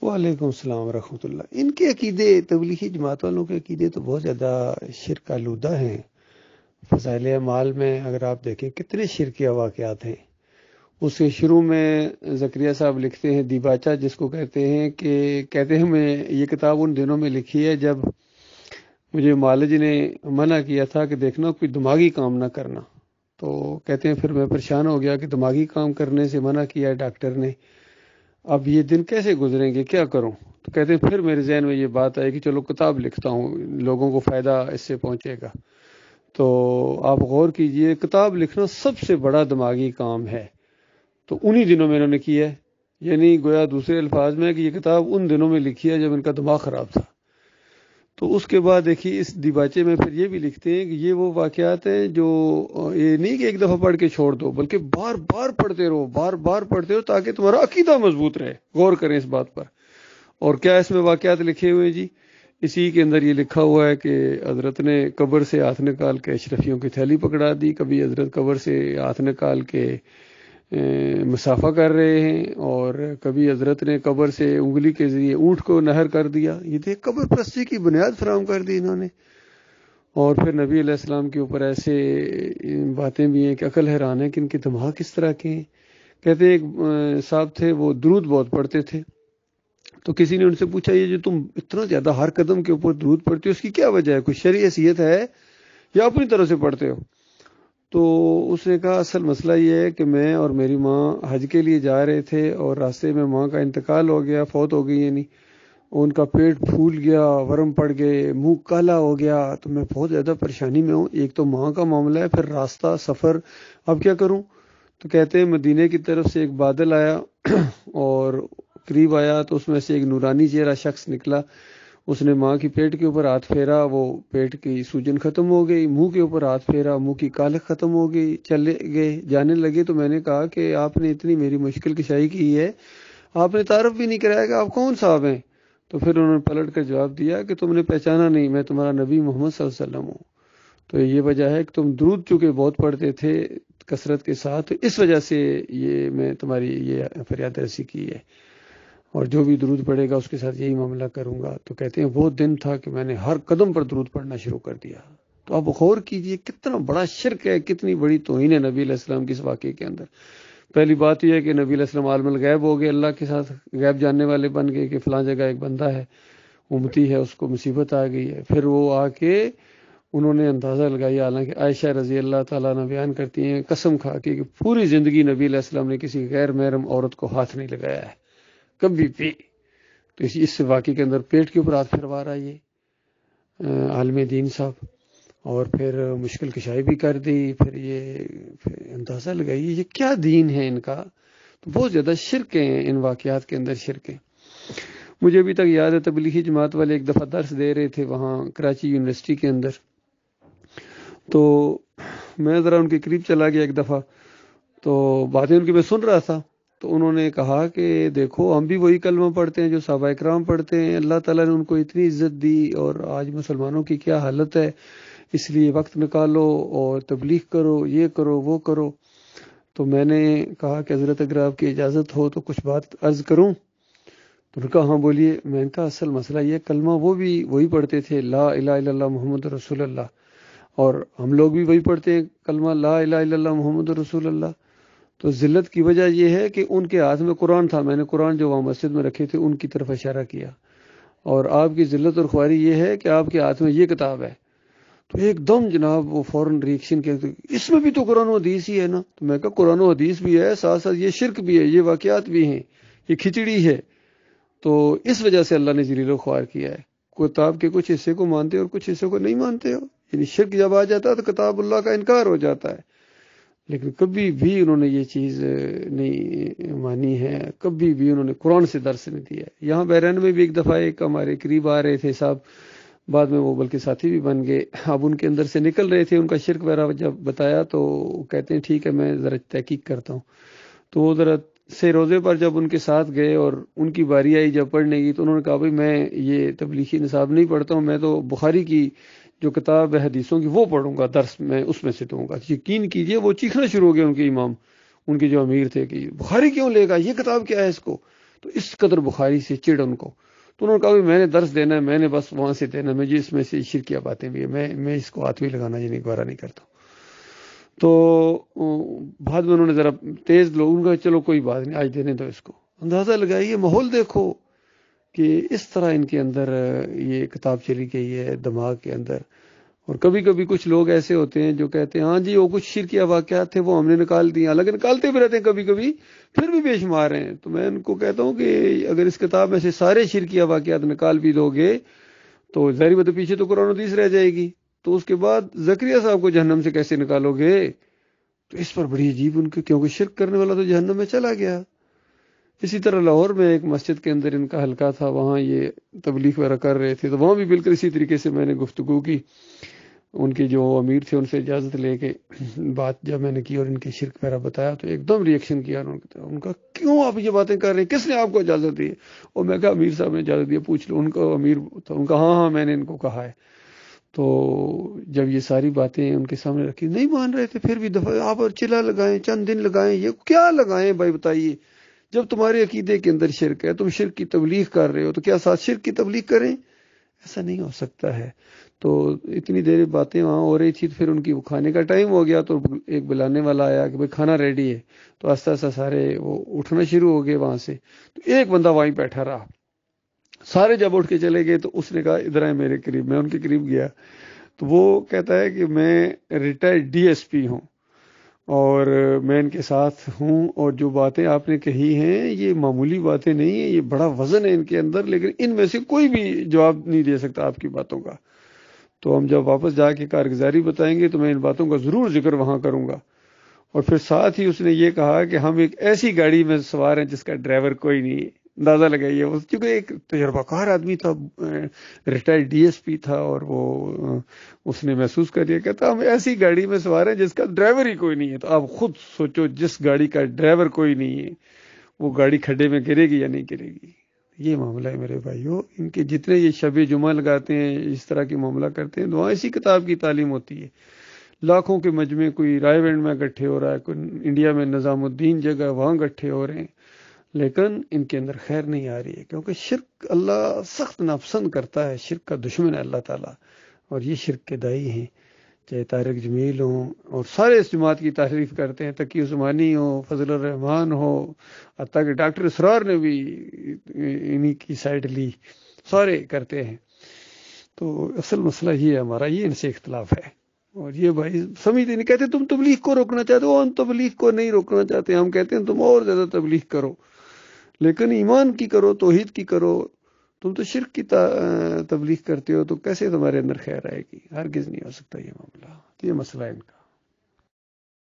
وعلیکم السلام ورحمۃ اللہ۔ ان کے عقیدے، تبلیغی جماعت والوں کے عقیدے تو بہت زیادہ شرک آلودہ ہیں۔ فضائل اعمال میں اگر آپ دیکھیں کتنے شرکیہ واقعات ہیں۔ اس کے شروع میں زکریا صاحب لکھتے ہیں دیباچہ جس کو کہتے ہیں میں یہ کتاب ان دنوں میں لکھی ہے جب مجھے معالج نے منع کیا تھا کہ دیکھنا کوئی دماغی کام نہ کرنا۔ تو کہتے ہیں پھر میں پریشان ہو گیا کہ دماغی کام کرنے سے منع کیا ڈاکٹر نے، اب یہ دن کیسے گزریں گے، کیا کروں؟ تو کہتے ہیں پھر میرے ذہن میں یہ بات آئی کہ چلو کتاب لکھتا ہوں، لوگوں کو فائدہ اس سے پہنچے گا۔ تو آپ غور کیجئے، کتاب لکھنا سب سے بڑا دماغی کام ہے، تو انہی دنوں میں انہوں نے کیا ہے، یعنی گویا دوسرے الفاظ میں کہ یہ کتاب ان دنوں میں لکھی ہے جب ان کا دماغ خراب تھا۔ تو اس کے بعد دیکھیے اس دیباچے میں پھر یہ بھی لکھتے ہیں کہ یہ وہ واقعات ہیں جو یہ نہیں کہ ایک دفعہ پڑھ کے چھوڑ دو، بلکہ بار بار پڑھتے رہو، بار بار پڑھتے رہو تاکہ تمہارا عقیدہ مضبوط رہے۔ غور کریں اس بات پر۔ اور کیا اس میں واقعات لکھے ہوئے جی؟ اسی کے اندر یہ لکھا ہوا ہے کہ حضرت نے قبر سے ہاتھ نکال کے اشرفیوں کی تھیلی پکڑا دی، کبھی حضرت قبر سے ہاتھ نکال کے مسافہ کر رہے ہیں، اور کبھی حضرت نے قبر سے انگلی کے ذریعے اونٹ کو نہر کر دیا۔ یہ دیکھ قبر پرستی کی بنیاد فراہم کر دی انہوں نے۔ اور پھر نبی علیہ السلام کے اوپر ایسے باتیں بھی ہیں کہ عقل حیران ہے کہ ان کے دماغ کس طرح کے ہیں۔ کہتے ہیں ایک صاحب تھے، وہ درود بہت پڑھتے تھے، تو کسی نے ان سے پوچھا یہ جو تم اتنا زیادہ ہر قدم کے اوپر درود پڑھتے ہو اس کی کیا وجہ ہے؟ کوئی شرعی حیثیت ہے یا اپنی طرف سے پڑھتے ہو؟ تو اس نے کہا اصل مسئلہ یہ ہے کہ میں اور میری ماں حج کے لیے جا رہے تھے اور راستے میں ماں کا انتقال ہو گیا، فوت ہو گئی، یعنی ان کا پیٹ پھول گیا، ورم پڑ گئے، منہ کالا ہو گیا، تو میں بہت زیادہ پریشانی میں ہوں۔ ایک تو ماں کا معاملہ ہے، پھر راستہ سفر، اب کیا کروں؟ تو کہتے ہیں مدینے کی طرف سے ایک بادل آیا اور قریب آیا تو اس میں سے ایک نورانی چہرہ شخص نکلا، اس نے ماں کی پیٹ کے اوپر ہاتھ پھیرا، وہ پیٹ کی سوجن ختم ہو گئی، منہ کے اوپر ہاتھ پھیرا، منہ کی کالک ختم ہو گئی، چلے گئے، جانے لگے۔ تو میں نے کہا کہ آپ نے اتنی میری مشکل کشائی کی ہے، آپ نے تعارف بھی نہیں کرایا کہ آپ کون صاحب ہیں؟ تو پھر انہوں نے پلٹ کر جواب دیا کہ تم نے پہچانا نہیں، میں تمہارا نبی محمد صلی اللہ علیہ وسلم ہوں۔ تو یہ وجہ ہے کہ تم درود چونکہ بہت پڑھتے تھے کثرت کے ساتھ، اس وجہ سے یہ میں تمہاری یہ فریاد رسی کی ہے، اور جو بھی درود پڑھے گا اس کے ساتھ یہی معاملہ کروں گا۔ تو کہتے ہیں وہ دن تھا کہ میں نے ہر قدم پر درود پڑھنا شروع کر دیا۔ تو آپ غور کیجئے کتنا بڑا شرک ہے، کتنی بڑی توہین ہے نبی علیہ السلام کی اس واقعے کے اندر۔ پہلی بات یہ ہے کہ نبی علیہ السلام عالم الغیب ہو گئے، اللہ کے ساتھ غیب جاننے والے بن گئے کہ فلاں جگہ ایک بندہ ہے، امتی ہے، اس کو مصیبت آ گئی ہے۔ پھر وہ آ کے انہوں نے اندازہ لگایا، حالانکہ عائشہ رضی اللہ تعالیٰ عنہ بیان کرتی ہیں قسم کھا کے کہ پوری زندگی نبی علیہ السلام نے کسی غیر محرم عورت کو ہاتھ نہیں لگایا ہے کبھی بھی۔ تو اس واقعے کے اندر پیٹ کے اوپر ہاتھ پھروا رہا یہ عالم دین صاحب، اور پھر مشکل کشائی بھی کر دی۔ پھر اندازہ لگائیے یہ کیا دین ہے ان کا۔ تو بہت زیادہ شرک ہیں ان واقعات کے اندر، شرک ہیں۔ مجھے ابھی تک یاد ہے تبلیغی جماعت والے ایک دفعہ درس دے رہے تھے وہاں کراچی یونیورسٹی کے اندر، تو میں ذرا ان کے قریب چلا گیا ایک دفعہ، تو باتیں ان کی میں سن رہا تھا، تو انہوں نے کہا کہ دیکھو ہم بھی وہی کلمہ پڑھتے ہیں جو صحابہ اکرام پڑھتے ہیں، اللہ تعالیٰ نے ان کو اتنی عزت دی، اور آج مسلمانوں کی کیا حالت ہے، اس لیے وقت نکالو اور تبلیغ کرو، یہ کرو وہ کرو۔ تو میں نے کہا کہ حضرت اگر آپ کی اجازت ہو تو کچھ بات عرض کروں؟ تو انہوں نے کہا ہاں بولیے۔ میں نے کہا اصل مسئلہ یہ کلمہ وہ بھی وہی پڑھتے تھے، لا الہ الا اللہ محمد رسول اللہ، اور ہم لوگ بھی وہی پڑھتے ہیں کلمہ لا الہ الا اللہ محمد رسول اللہ۔ تو ذلت کی وجہ یہ ہے کہ ان کے ہاتھ میں قرآن تھا، میں نے قرآن جو وہاں مسجد میں رکھے تھے ان کی طرف اشارہ کیا، اور آپ کی ذلت اور خواری یہ ہے کہ آپ کے ہاتھ میں یہ کتاب ہے۔ تو ایک دم جناب وہ فوراً ریئیکشن کیا، اس میں بھی تو قرآن و حدیث ہی ہے نا۔ تو میں کہا قرآن و حدیث بھی ہے، ساتھ ساتھ یہ شرک بھی ہے، یہ واقعات بھی ہیں، یہ کھچڑی ہے۔ تو اس وجہ سے اللہ نے ذلیل و خوار کیا ہے، کتاب کے کچھ حصے کو مانتے اور کچھ حصے کو نہیں مانتے ہو، یعنی شرک جب آ جاتا ہے تو کتاب اللہ کا انکار ہو جاتا ہے۔ لیکن کبھی بھی انہوں نے یہ چیز نہیں مانی ہے، کبھی بھی انہوں نے قرآن سے درس نہیں دیا۔ یہاں بحرین میں بھی ایک دفعہ ایک ہمارے قریب آ رہے تھے صاحب، بعد میں وہ بلکہ ساتھی بھی بن گئے، اب ان کے اندر سے نکل رہے تھے، ان کا شرک وغیرہ جب بتایا تو کہتے ہیں ٹھیک ہے میں ذرا تحقیق کرتا ہوں۔ تو وہ ذرا سے روزے پر جب ان کے ساتھ گئے اور ان کی باری آئی جب پڑھنے کی، تو انہوں نے کہا بھائی میں یہ تبلیغی نصاب نہیں پڑھتا ہوں، میں تو بخاری کی جو کتاب ہے حدیثوں کی وہ پڑھوں گا، درس میں اس میں سے دوں گا۔ یقین کیجئے وہ چیخنا شروع ہو گئے ان کے امام، ان کے جو امیر تھے کہ بخاری کیوں لے گا، یہ کتاب کیا ہے اس کو۔ تو اس قدر بخاری سے چڑ ان کو، تو انہوں نے کہا میں نے درس دینا ہے، میں نے بس وہاں سے دینا ہے، مجھے اس میں سے شرکیہ باتیں بھی ہے، میں اس کو ہاتھ بھی لگانا یہ نہیں گوارا نہیں کرتا. تو بعد میں انہوں نے ذرا تیز لوگوں کا چلو کوئی بات نہیں آج دینے دو اس کو. اندازہ لگائیے ماحول دیکھو کہ اس طرح ان کے اندر یہ کتاب چلی گئی ہے دماغ کے اندر. اور کبھی کبھی کچھ لوگ ایسے ہوتے ہیں جو کہتے ہیں ہاں جی وہ کچھ شرکیہ واقعات تھے وہ ہم نے نکال دیے، حالانکہ نکالتے بھی رہتے ہیں کبھی کبھی پھر بھی بے شمار ہیں. تو میں ان کو کہتا ہوں کہ اگر اس کتاب میں سے سارے شرکیہ واقعات نکال بھی دو گے تو ظاہری بات پیچھے تو قرآن و حدیث رہ جائے گی، تو اس کے بعد زکریا صاحب کو جہنم سے کیسے نکالو گے؟ تو اس پر بڑی عجیب ان کے، کیونکہ شرک کرنے والا تو جہنم میں چلا گیا. اسی طرح لاہور میں ایک مسجد کے اندر ان کا حلقہ تھا، وہاں یہ تبلیغ وغیرہ کر رہے تھے، تو وہاں بھی بالکل اسی طریقے سے میں نے گفتگو کی. ان کے جو امیر تھے ان سے اجازت لے کے بات جب میں نے کی اور ان کے شرک وغیرہ بتایا تو ایک دم ریئیکشن کیا ان کا، کیوں آپ یہ باتیں کر رہے ہیں، کس نے آپ کو اجازت دی؟ اور میں کہا امیر صاحب نے اجازت دی، پوچھ لو. ان کا امیر تھا، ان کا ہاں میں نے ان کو کہا ہے. تو جب یہ ساری باتیں ان کے سامنے رکھی نہیں مان رہے تھے، پھر بھی دفعہ آپ اور چلا لگائیں، چند دن لگائیں، یہ کیا لگائیں بھائی بتائیے؟ جب تمہارے عقیدے کے اندر شرک ہے، تم شرک کی تبلیغ کر رہے ہو، تو کیا ساتھ شرک کی تبلیغ کریں؟ ایسا نہیں ہو سکتا ہے. تو اتنی دیر باتیں وہاں ہو رہی تھی، تو پھر ان کی کھانے کا ٹائم ہو گیا، تو ایک بلانے والا آیا کہ بھائی کھانا ریڈی ہے. تو آہستہ آہستہ سارے وہ اٹھنا شروع ہو گئے وہاں سے. تو ایک بندہ وہیں بیٹھا رہا، سارے جب اٹھ کے چلے گئے تو اس نے کہا ادھر آئے میرے قریب. میں ان کے قریب گیا تو وہ کہتا ہے کہ میں ریٹائرڈ ڈی ایس پی ہوں اور میں ان کے ساتھ ہوں، اور جو باتیں آپ نے کہی ہیں یہ معمولی باتیں نہیں ہیں، یہ بڑا وزن ہے ان کے اندر، لیکن ان میں سے کوئی بھی جواب نہیں دے سکتا آپ کی باتوں کا. تو ہم جب واپس جا کے کارگزاری بتائیں گے تو میں ان باتوں کا ضرور ذکر وہاں کروں گا. اور پھر ساتھ ہی اس نے یہ کہا کہ ہم ایک ایسی گاڑی میں سوار ہیں جس کا ڈرائیور کوئی نہیں ہے. اندازہ لگائیے، چونکہ ایک تجربہ کار آدمی تھا، ریٹائرڈ ڈی ایس پی تھا، اور وہ اس نے محسوس کر لیا، کہتا ہم ایسی گاڑی میں سوار ہیں جس کا ڈرائیور ہی کوئی نہیں ہے. تو آپ خود سوچو، جس گاڑی کا ڈرائیور کوئی نہیں ہے وہ گاڑی کھڈے میں گرے گی یا نہیں گرے گی؟ یہ معاملہ ہے میرے بھائیو. ان کے جتنے یہ شب جمعہ لگاتے ہیں، اس طرح کی معاملہ کرتے ہیں، وہاں اسی کتاب کی تعلیم ہوتی ہے. لاکھوں کے مجمع کوئی رائے وینڈ میں اکٹھے ہو رہا ہے، کوئی انڈیا میں نظام الدین جگہ وہاں اکٹھے ہو رہے ہیں، لیکن ان کے اندر خیر نہیں آ رہی ہے، کیونکہ شرک اللہ سخت ناپسند کرتا ہے. شرک کا دشمن ہے اللہ تعالیٰ، اور یہ شرک کے دائی ہیں. چاہے طارق جمیل ہوں، اور سارے اس جماعت کی تعریف کرتے ہیں، تقی عثمانی ہو، فضل الرحمان ہو، حتیٰ کہ ڈاکٹر اسرار نے بھی انہی کی سائڈ لی، سارے کرتے ہیں. تو اصل مسئلہ یہ ہے ہمارا، یہ ان سے اختلاف ہے. اور یہ بھائی سمجھتے نہیں، کہتے تم تبلیغ کو روکنا چاہتے ہو، ہم تبلیغ کو نہیں روکنا چاہتے، ہم کہتے ہیں تم اور زیادہ تبلیغ کرو، لیکن ایمان کی کرو، توحید کی کرو. تم تو شرک کی تبلیغ کرتے ہو، تو کیسے تمہارے اندر خیر آئے گی؟ ہرگز نہیں ہو سکتا یہ معاملہ. یہ مسئلہ ہے ان کا.